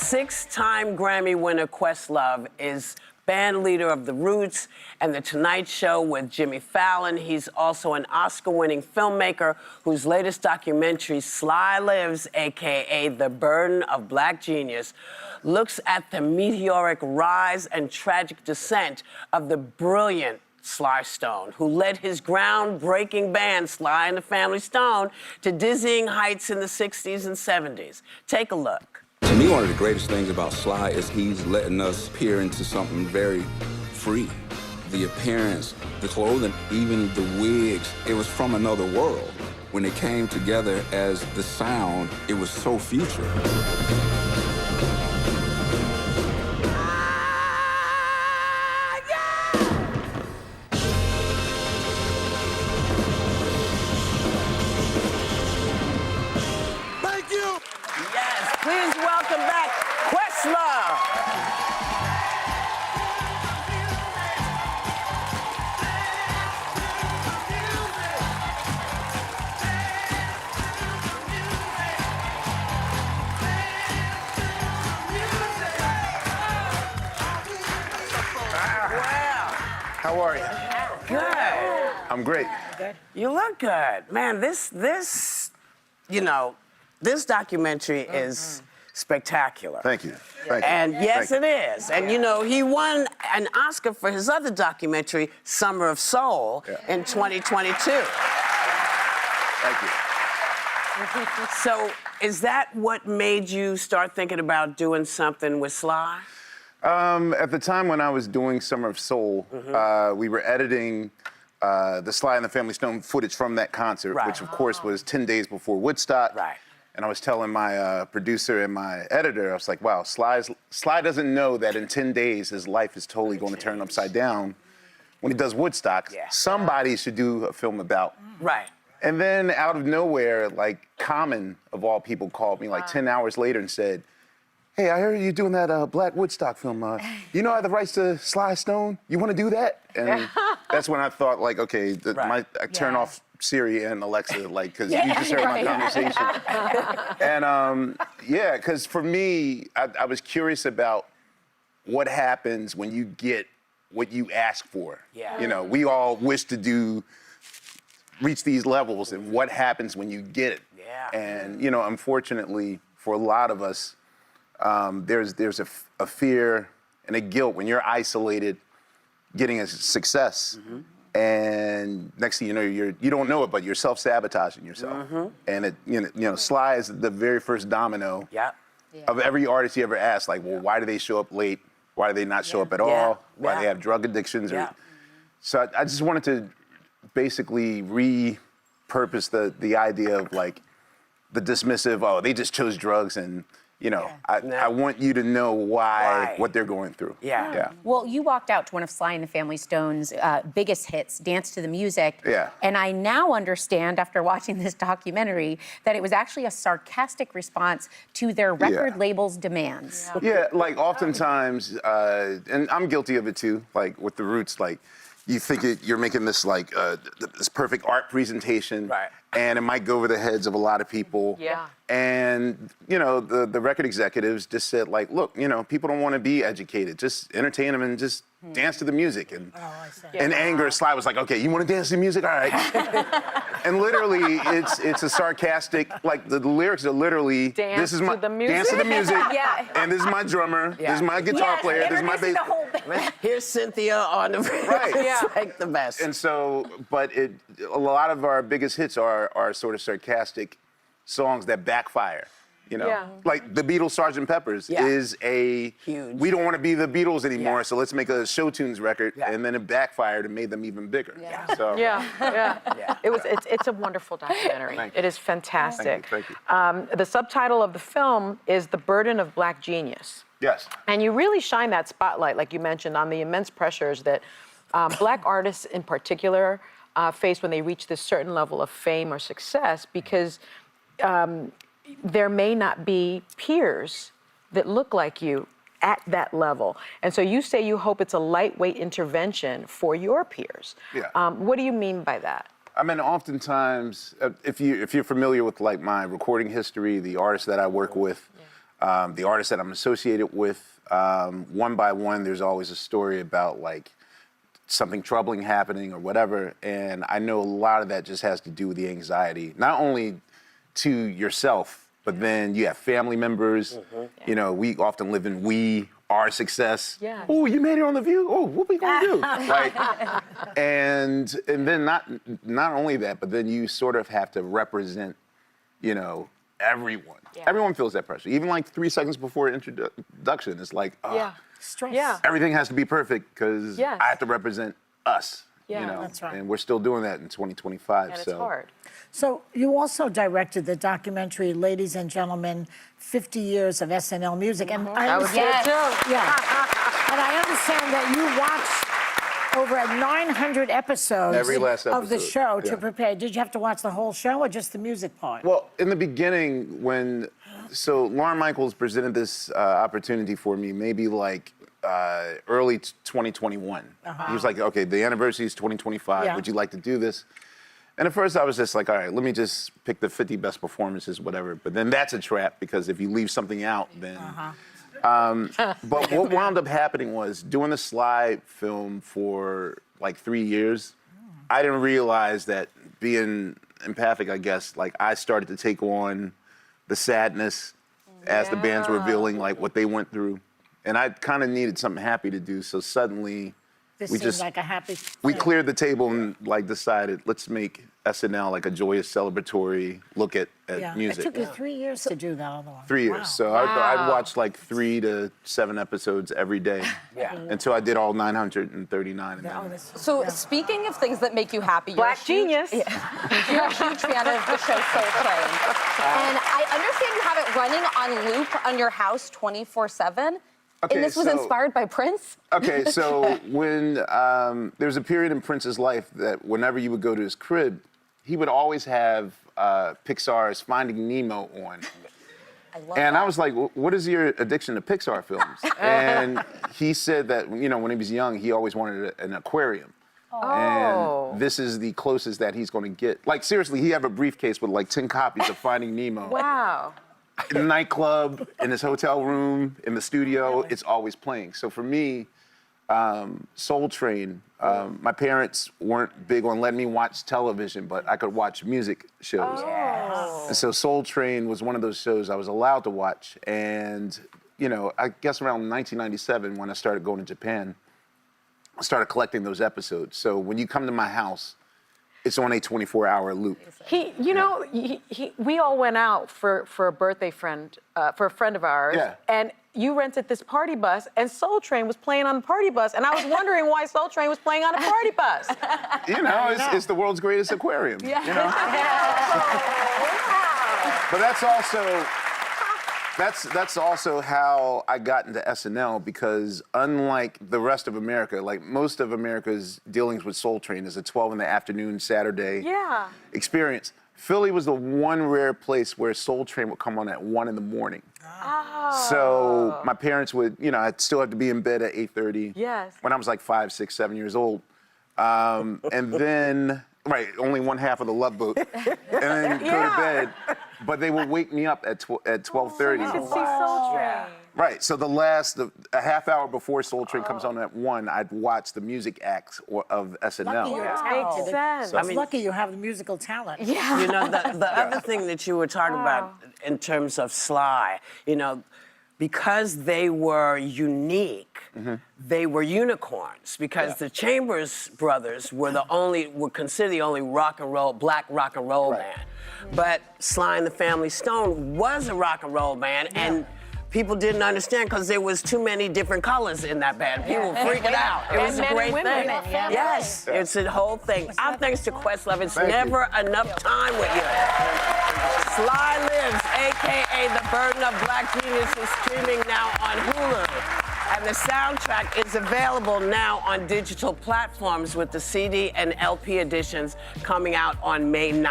Six-time Grammy winner Questlove is band leader of The Roots and The Tonight Show with Jimmy Fallon. He's also an Oscar-winning filmmaker whose latest documentary, Sly Lives, a.k.a. The Burden of Black Genius, looks at the meteoric rise and tragic descent of the brilliant Sly Stone, who led his groundbreaking band, Sly and the Family Stone, to dizzying heights in the 60s and 70s. Take a look. To me, one of the greatest things about Sly is he's letting us peer into something very free. The appearance, the clothing, even the wigs, it was from another world. When it came together as the sound, it was so future. Yes, please welcome back Questlove. Wow. How are you? Good. I'm great. You look good. Man, this documentary is spectacular. Thank you. Thank you. And yes, Thank it is. And you know, he won an Oscar for his other documentary, Summer of Soul, in 2022. Thank you. So is that what made you start thinking about doing something with Sly? At the time when I was doing Summer of Soul, we were editing the Sly and the Family Stone footage from that concert, which of course was 10 days before Woodstock. Right. And I was telling my producer and my editor, I was like, wow, Sly doesn't know that in 10 days his life is totally going to turn upside down when he does Woodstock. Yeah. Somebody should do a film about. Right. And then out of nowhere, like Common, of all people, called me like 10 hours later and said, hey, I heard you doing that Black Woodstock film. You know I have the rights to Sly Stone? You want to do that? And that's when I thought, like, okay, I turn off Siri and Alexa, like, because you just heard my conversation. And yeah, because for me, I was curious about what happens when you get what you ask for. Yeah. You know, we all wish to reach these levels, and what happens when you get it. Yeah. And, you know, unfortunately, for a lot of us, there's a fear and a guilt when you're isolated getting a success. And next thing you know, you don't know it, but you're self-sabotaging yourself. And it, you know, Sly is the very first domino of every artist you ever asked, like, well, why do they show up late? Why do they not show up at all? Why do they have drug addictions? So I just wanted to basically repurpose the idea of, like, the dismissive, oh, they just chose drugs, and you know, I want you to know why, what they're going through. Yeah. Well, you walked out to one of Sly and the Family Stone's biggest hits, Dance to the Music. Yeah. And I now understand, after watching this documentary, that it was actually a sarcastic response to their record label's demands. Yeah, like oftentimes, and I'm guilty of it too, like with The Roots, like, you think you're making this, like, this perfect art presentation, and it might go over the heads of a lot of people. And, you know, the record executives just said, like, look, you know, people don't want to be educated. Just entertain them and just dance to the music. And in anger, Sly was like, okay, you want to dance to the music? All right. And literally, it's a sarcastic, like, the lyrics are literally, dance to the music. Dance to the music, and this is my drummer, this is my guitar player, this is my bass. Here's Cynthia on the It's like the best. And so, but a lot of our biggest hits are sort of sarcastic songs that backfire, you know? Like the Beatles' Sgt. Pepper's is a huge. We don't want to be the Beatles anymore, so let's make a show tunes record, and then it backfired and made them even bigger. So. It's a wonderful documentary. It is fantastic. Thank you. The subtitle of the film is The Burden of Black Genius. Yes. And you really shine that spotlight, like you mentioned, on the immense pressures that Black artists in particular face when they reach this certain level of fame or success, because there may not be peers that look like you at that level. And so you say you hope it's a lightweight intervention for your peers. What do you mean by that? I mean, oftentimes, if you're familiar with, like, my recording history, the artists that I work with, the artists that I'm associated with. One by one, there's always a story about like something troubling happening or whatever. And I know a lot of that just has to do with the anxiety, not only to yourself, but then you have family members. You know, we often live in our success. Yeah. Oh, you made it on The View. Oh, what we gonna do? Like, and then not only that, but then you sort of have to represent, you know, everyone. Yeah. Everyone feels that pressure. Even like 3 seconds before introduction, it's like, Stress. Yeah. everything has to be perfect because Yes. I have to represent us. Yeah. You know, That's right. and we're still doing that in 2025. And so it's hard. So you also directed the documentary, Ladies and Gentlemen, 50 Years of SNL Music. And I That was good understand, too. yeah. And I understand that you watched over 900 episodes Every last of the episode, show to yeah. prepare. Did you have to watch the whole show or just the music part? Well, in the beginning, so Lauren Michaels presented this opportunity for me, maybe like early 2021. He was like, okay, the anniversary is 2025. Yeah. Would you like to do this? And at first I was just like, all right, let me just pick the 50 best performances, whatever. But then that's a trap because if you leave something out, then. But what wound up happening was doing the Sly film for like 3 years, I didn't realize that being empathic, I guess, like I started to take on the sadness as the bands were revealing like what they went through. And I kind of needed something happy to do. So suddenly This we seems just, like a happy we thing. cleared the table and like decided, let's make SNL like a joyous celebratory look at Yeah. music. It took you 3 years to do that other one. 3 years. Wow. So I'd watch like 3 to 7 episodes every day until I did all 939. And Oh, then, this- So yeah. speaking of things that make you happy, you're Black a huge- genius. You're a huge fan of the show Soul Train. And I understand you have it running on loop on your house 24/7. Okay, And this was so- inspired by Prince? Okay, so when there was a period in Prince's life that whenever you would go to his crib, he would always have Pixar's Finding Nemo on. I love And that. I was like, what is your addiction to Pixar films? And he said that, you know, when he was young, he always wanted an aquarium. And this is the closest that he's going to get. Like, seriously, he had a briefcase with like 10 copies of Finding Nemo. Wow. In the nightclub, in his hotel room, in the studio, it's always playing. So for me, Soul Train, my parents weren't big on letting me watch television, but I could watch music shows. And so Soul Train was one of those shows I was allowed to watch. And, you know, I guess around 1997 when I started going to Japan, I started collecting those episodes. So when you come to my house, it's on a 24-hour loop. We all went out for a birthday friend, for a friend of ours. Yeah. And you rented this party bus, and Soul Train was playing on the party bus, and I was wondering why Soul Train was playing on a party bus. You know, it's the world's greatest aquarium. You know? But that's also how I got into SNL, because unlike the rest of America, like most of America's dealings with Soul Train is a 12 in the afternoon Saturday experience. Philly was the one rare place where Soul Train would come on at 1 in the morning. So my parents would, you know, I'd still have to be in bed at 8:30. Yes. When I was like 5, 6, 7 years old. And then, right, only one half of the Love Boat. And then go to bed. But they would wake me up at 12:30. You could see Soul Train. Right, so a half hour before Soul Train comes on at 1, I'd watch the music acts of SNL. Lucky you're talented. Makes sense. It's lucky you have the musical talent. You know, the other thing that you were talking about in terms of Sly, you know, because they were unique, they were unicorns, because the Chambers brothers were considered the only black rock and roll band. But Sly and the Family Stone was a rock and roll band, and people didn't understand because there was too many different colors in that band. People were freaking out. It was a men and great women. thing. Yeah. Yes, it's a whole thing. Our thanks to Questlove. It's never enough time with you. Sly Lives, a.k.a. The Burden of Black Genius, is streaming now on Hulu. And the soundtrack is available now on digital platforms with the CD and LP editions coming out on May 9th.